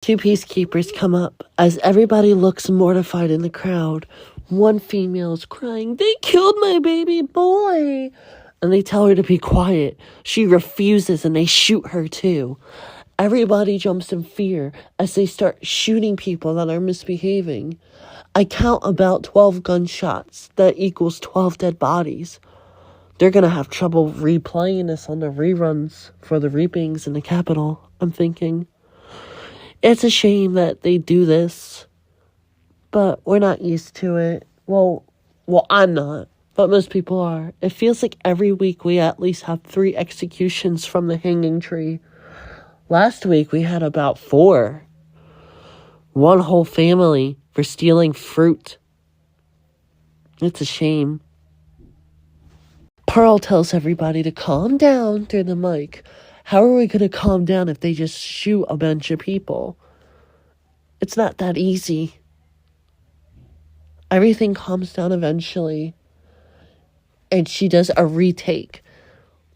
2 peacekeepers come up. As everybody looks mortified in the crowd, one female is crying, "They killed my baby boy!" And they tell her to be quiet. She refuses and they shoot her too. Everybody jumps in fear as they start shooting people that are misbehaving. I count about 12 gunshots. That equals 12 dead bodies. They're going to have trouble replaying this on the reruns for the reapings in the Capitol, I'm thinking. It's a shame that they do this, but we're not used to it. Well, I'm not, but most people are. It feels like every week we at least have 3 executions from the hanging tree. Last week we had about 4. One whole family for stealing fruit. It's a shame. Pearl tells everybody to calm down through the mic. How are we going to calm down if they just shoot a bunch of people? It's not that easy. Everything calms down eventually. And she does a retake.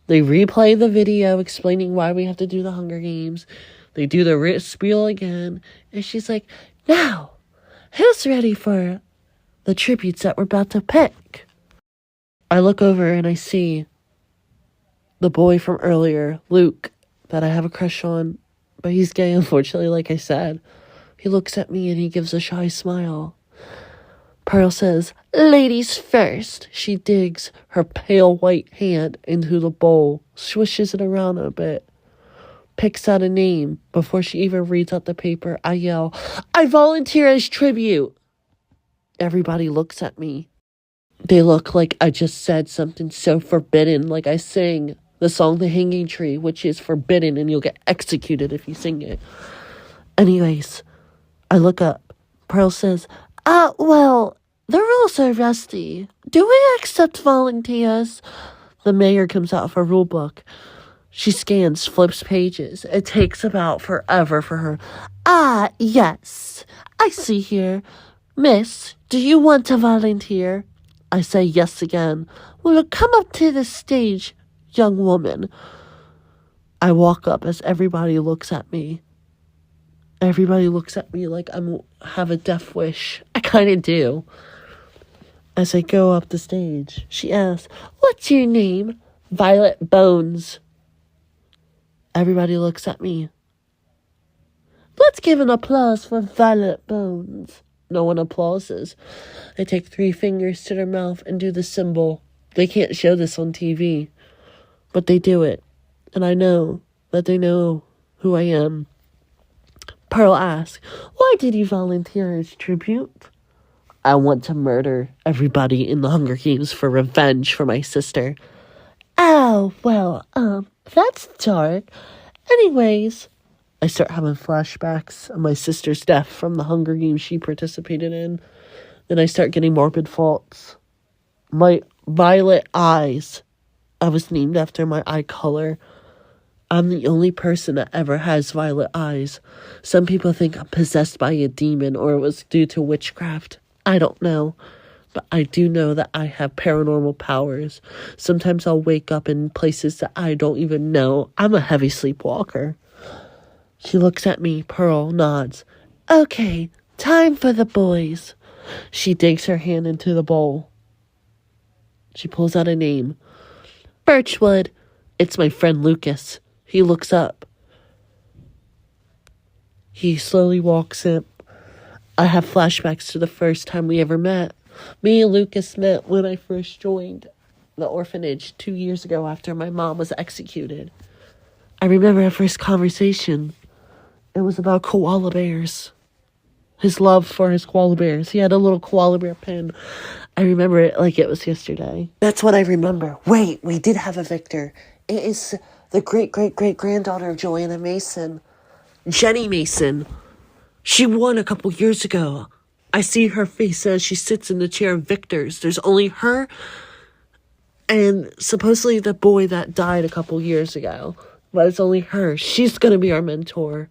They replay the video explaining why we have to do the Hunger Games. They do the spiel again. And she's like, "Now, who's ready for the tributes that we're about to pick?" I look over and I see the boy from earlier, Luke, that I have a crush on. But he's gay, unfortunately, like I said. He looks at me and he gives a shy smile. Pearl says, "Ladies first." She digs her pale white hand into the bowl, swishes it around a bit, picks out a name. Before she even reads out the paper, I yell, "I volunteer as tribute." Everybody looks at me. They look like I just said something so forbidden, like I sang the song The Hanging Tree, which is forbidden and you'll get executed if you sing it. Anyways, I look up. Pearl says, well, the rules are rusty. Do we accept volunteers?" The mayor comes out of her rule book. She scans, flips pages. It takes about forever for her. Yes. I see here. "Miss, do you want to volunteer?" I say yes again. "Will come up to the stage, young woman." I walk up as everybody looks at me. Everybody looks at me like I have a death wish. I kind of do. As I go up the stage, she asks, "What's your name?" "Violet Bones." Everybody looks at me. Let's give an applause for Violet Bones. No one applauses. They take 3 fingers to their mouth and do the symbol. They can't show this on TV, but they do it. And I know that they know who I am. Pearl asks, "Why did you volunteer as tribute?" "I want to murder everybody in the Hunger Games for revenge for my sister." "Oh, well, that's dark. Anyways," I start having flashbacks of my sister's death from the Hunger Games she participated in. Then I start getting morbid thoughts. My violet eyes. I was named after my eye color. I'm the only person that ever has violet eyes. Some people think I'm possessed by a demon or it was due to witchcraft. I don't know. But I do know that I have paranormal powers. Sometimes I'll wake up in places that I don't even know. I'm a heavy sleepwalker. She looks at me. Pearl nods. "Okay, time for the boys." She digs her hand into the bowl. She pulls out a name. "Birchwood." It's my friend Lucas. He looks up. He slowly walks in. I have flashbacks to the first time we ever met. Me and Lucas met when I first joined the orphanage 2 years ago after my mom was executed. I remember our first conversation. It was about koala bears. His love for his koala bears. He had a little koala bear pin. I remember it like it was yesterday. That's what I remember. Wait, we did have a Victor. It is the great-great-great-granddaughter of Joanna Mason. Jenny Mason. She won a couple years ago. I see her face as she sits in the chair of victors. There's only her and supposedly the boy that died a couple years ago. But it's only her. She's going to be our mentor.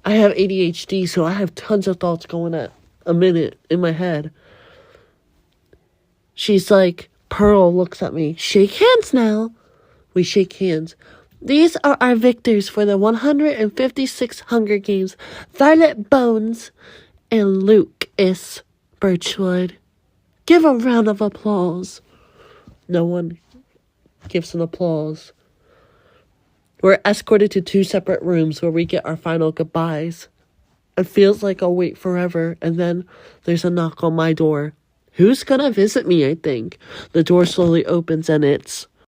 I have ADHD, so I have tons of thoughts going at a minute in my head. She's like, Pearl looks at me. "Shake hands now." We shake hands. These are our victors for the 156 Hunger Games. Violet Bones and Lucas Birchwood. Give a round of applause. No one gives an applause. We're escorted to 2 separate rooms where we get our final goodbyes. It feels like I'll wait forever, and then there's a knock on my door. Who's gonna visit me, I think? The door slowly opens, and it's